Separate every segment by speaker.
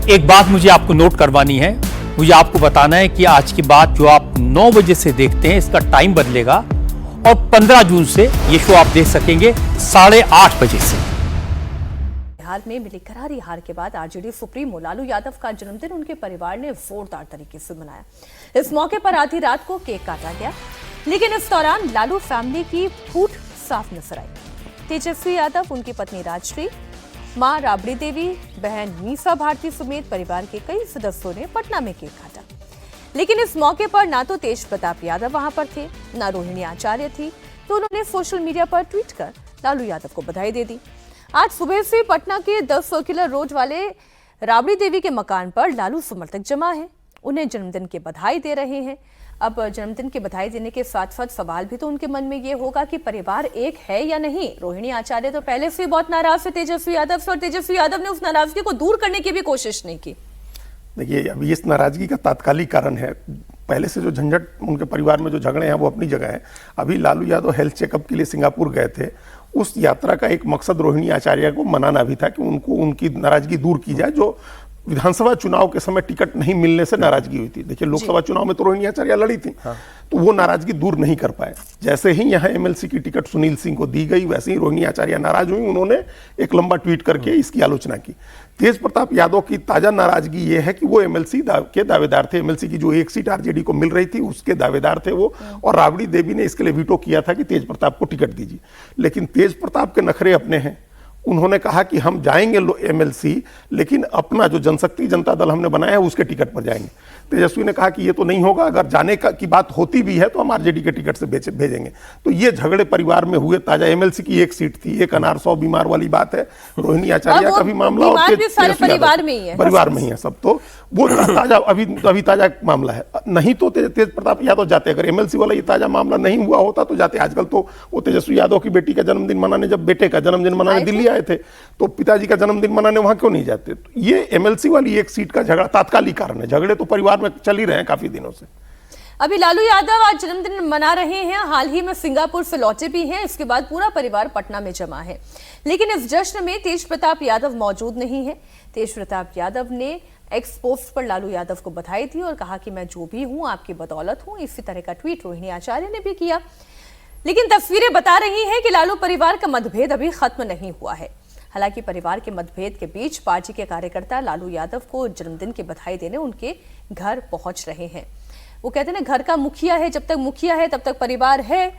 Speaker 1: एक बात मुझे आपको नोट करवानी है, मुझे आपको बताना है कि आज की बात जो आप 9 बजे से देखते हैं इसका टाइम बदलेगा और 15 जून से ये शो आप देख सकेंगे 8:30 बजे से।
Speaker 2: हाल में मिली करारी हार के बाद आरजेडी सुप्रीमो लालू यादव का जन्मदिन उनके परिवार ने जोरदार तरीके से मनाया। इस मौके पर आधी रात को केक काटा गया, लेकिन इस दौरान लालू फैमिली की फूट साफ नजर आई। तेजस्वी यादव, उनकी पत्नी राजश्री, मां राबड़ी देवी, बहन मीसा भारती समेत परिवार के कई सदस्यों ने पटना में केक काटा। लेकिन इस मौके पर ना तो तेज प्रताप यादव वहां पर थे, ना रोहिणी आचार्य थी, तो उन्होंने सोशल मीडिया पर ट्वीट कर लालू यादव को बधाई दे दी। आज सुबह से पटना के 10 सर्कुलर रोड वाले राबड़ी देवी के मकान पर लालू समर्थक जमा हैं, उन्हें जन्मदिन की बधाई दे रहे हैं। अब जन्मदिन की बधाई देने के साथ साथ सवाल भी तो उनके मन में ये होगा कि परिवार एक है या नहीं। रोहिणी आचार्य तो पहले से बहुत नाराज थे तेजस्वी यादव से, और तेजस्वी यादव ने उस नाराजगी को दूर करने की भी कोशिश नहीं की।
Speaker 3: देखिए, अभी इस नाराजगी का तात्कालिक कारण है, पहले से जो झंझट उनके परिवार में जो झगड़े हैं वो अपनी जगह है। अभी लालू यादव हेल्थ चेकअप के लिए सिंगापुर गए थे, उस यात्रा का एक मकसद रोहिणी आचार्य को मनाना भी था कि उनको उनकी नाराजगी दूर की जाए, जो विधानसभा चुनाव के समय टिकट नहीं मिलने से नाराजगी हुई थी। देखिए, लोकसभा चुनाव में तो रोहिणी आचार्य लड़ी थी, तो वो नाराजगी दूर नहीं कर पाए। जैसे ही यहाँ एमएलसी की टिकट सुनील सिंह को दी गई, वैसे ही रोहिणी आचार्य नाराज हुई। उन्होंने एक लंबा ट्वीट करके इसकी आलोचना की। तेज प्रताप यादव की ताजा नाराजगी ये है कि वो एमएलसी के दावेदार थे। एमएलसी की जो एक सीट आरजेडी को मिल रही थी उसके दावेदार थे वो, और राबड़ी देवी ने इसके लिए वीटो किया था कि तेज प्रताप को टिकट दीजिए। लेकिन तेज प्रताप के नखरे अपने हैं, उन्होंने कहा कि हम जाएंगे एमएलसी, लेकिन अपना जो जनशक्ति जनता दल हमने बनाया है उसके टिकट पर जाएंगे। तेजस्वी ने कहा कि ये तो नहीं होगा, अगर जाने की बात होती भी है तो हम आरजेडी के टिकट से भेजेंगे। तो ये झगड़े परिवार में हुए। ताजा एमएलसी की एक सीट थी, एक अनार 100 बीमार वाली बात है, रोहिणी आचार्य का भी मामला, और
Speaker 2: परिवार में ही है
Speaker 3: सब। तो वो ताजा अभी ताजा मामला है। नहीं तो तेज प्रताप यादव जाते, अगर एमएलसी वाला ये ताजा मामला नहीं हुआ होता तो जाते। आजकल तो वो तेजस्वी यादव की बेटी का जन्मदिन मनाने, जब बेटे का जन्मदिन मनाने दिल्ली आए थे, तो पिताजी का जन्मदिन मनाने वहां क्यों नहीं जाते। तो ये एमएलसी वाली एक सीट का झगड़ा तात्कालिक कारण है। झगड़े तो परिवार में चल ही रहे हैं काफी दिनों से।
Speaker 2: अभी लालू यादव आज जन्मदिन मना रहे हैं, हाल ही में सिंगापुर से लौटे भी हैं। इसके बाद पूरा परिवार पटना में जमा है, लेकिन इस जश्न में तेज प्रताप यादव मौजूद नहीं है। तेज प्रताप यादव ने एक्स पोस्ट पर लालू यादव को बधाई दी और कहा कि मैं जो भी हूं आपकी बदौलत हूं। इसी तरह का ट्वीट रोहिणी आचार्य ने भी किया। लेकिन तस्वीरें बता रही हैं कि लालू परिवार का मतभेद अभी खत्म नहीं हुआ है। हालांकि परिवार के मतभेद के बीच पार्टी के कार्यकर्ता लालू यादव को जन्मदिन की बधाई देने उनके घर पहुंच रहे हैं। वो कहते हैं ना, घर का मुखिया है, जब तक मुखिया है तब तक परिवार है,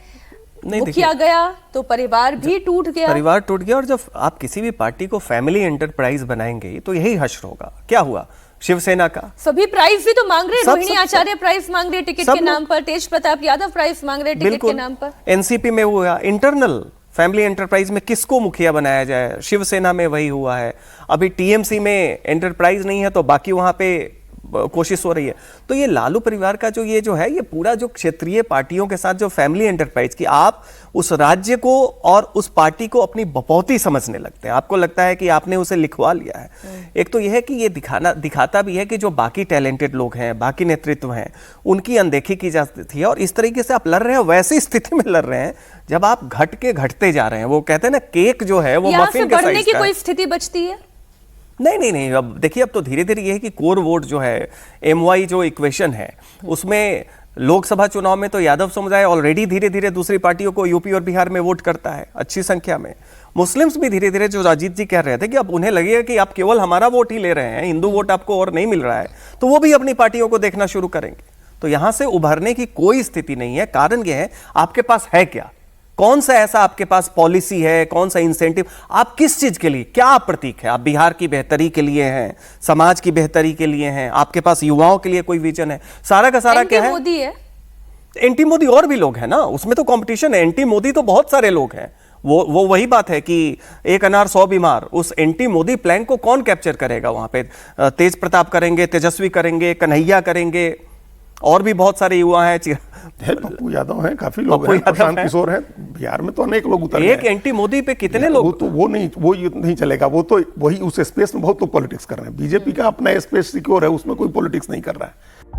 Speaker 2: मुखिया गया तो परिवार भी टूट गया।
Speaker 4: परिवार टूट गया। और जब आप किसी भी पार्टी को फैमिली एंटरप्राइज बनाएंगे तो यही हश्र होगा। क्या हुआ शिवसेना का?
Speaker 2: सभी प्राइज भी तो मांग रहे हैं। रोहिणी आचार्य प्राइज मांग रहे टिकट के नाम पर, तेज प्रताप यादव प्राइज मांग रहे टिकट के नाम पर।
Speaker 4: एनसीपी में हुआ इंटरनल फैमिली एंटरप्राइज में किसको मुखिया बनाया जाए, शिवसेना में वही हुआ है। अभी टीएमसी में एंटरप्राइज नहीं है तो बाकी वहां पे कोशिश हो रही है। तो ये लालू परिवार का जो है ये पूरा जो क्षेत्रीय पार्टियों के साथ जो फैमिली एंटरप्राइज की, आप उस राज्य को और उस पार्टी को अपनी बपौती समझने लगते हैं। आपको लगता है कि आपने उसे लिखवा लिया है। एक तो यह है कि ये दिखाता भी है कि जो बाकी टैलेंटेड लोग हैं, बाकी नेतृत्व हैं, उनकी अनदेखी की जाती है। और इस तरीके से आप लड़ रहे हैं, वैसी स्थिति में लड़ रहे हैं जब आप घटते जा रहे हैं। वो कहते हैं ना, केक जो है वो मफिन के साइज
Speaker 2: की कोई स्थिति बचती है?
Speaker 4: नहीं। अब देखिए, अब तो धीरे धीरे ये है कि कोर वोट जो है, MY जो इक्वेशन है, उसमें लोकसभा चुनाव में तो यादव समुदाय ऑलरेडी धीरे धीरे दूसरी पार्टियों को यूपी और बिहार में वोट करता है अच्छी संख्या में। मुस्लिम्स भी धीरे धीरे, जो राजीव जी कह रहे थे कि अब उन्हें लगेगा कि आप केवल हमारा वोट ही ले रहे हैं, हिंदू वोट आपको और नहीं मिल रहा है, तो वो भी अपनी पार्टियों को देखना शुरू करेंगे। तो यहां से उभरने की कोई स्थिति नहीं है। कारण यह है, आपके पास है क्या, कौन सा ऐसा आपके पास पॉलिसी है, कौन सा इंसेंटिव, आप किस चीज के लिए, क्या प्रतीक है? आप बिहार की बेहतरी के लिए हैं, समाज की बेहतरी के लिए हैं, आपके पास युवाओं के लिए कोई विजन है? सारा का सारा क्या है?
Speaker 2: मोदी है,
Speaker 4: एंटी मोदी और भी लोग हैं ना, उसमें तो कंपटीशन है। एंटी मोदी तो बहुत सारे लोग हैं। वो वही बात है कि एक अनार 100 बीमार, उस एंटी मोदी प्लान को कौन कैप्चर करेगा? वहां पे तेज प्रताप करेंगे, तेजस्वी करेंगे, कन्हैया करेंगे, और भी बहुत सारे युवा हैं।
Speaker 3: पप्पू यादव हैं, काफी लोग हैं, प्रशांत किशोर हैं, बिहार में तो अनेक लोग उतर गए।
Speaker 4: एक एंटी मोदी पे कितने लोग?
Speaker 3: वो नहीं चलेगा। वो तो वही उस स्पेस में बहुत लोग पॉलिटिक्स कर रहे हैं। बीजेपी का अपना स्पेस सिक्योर है, उसमें कोई पॉलिटिक्स नहीं कर रहा है।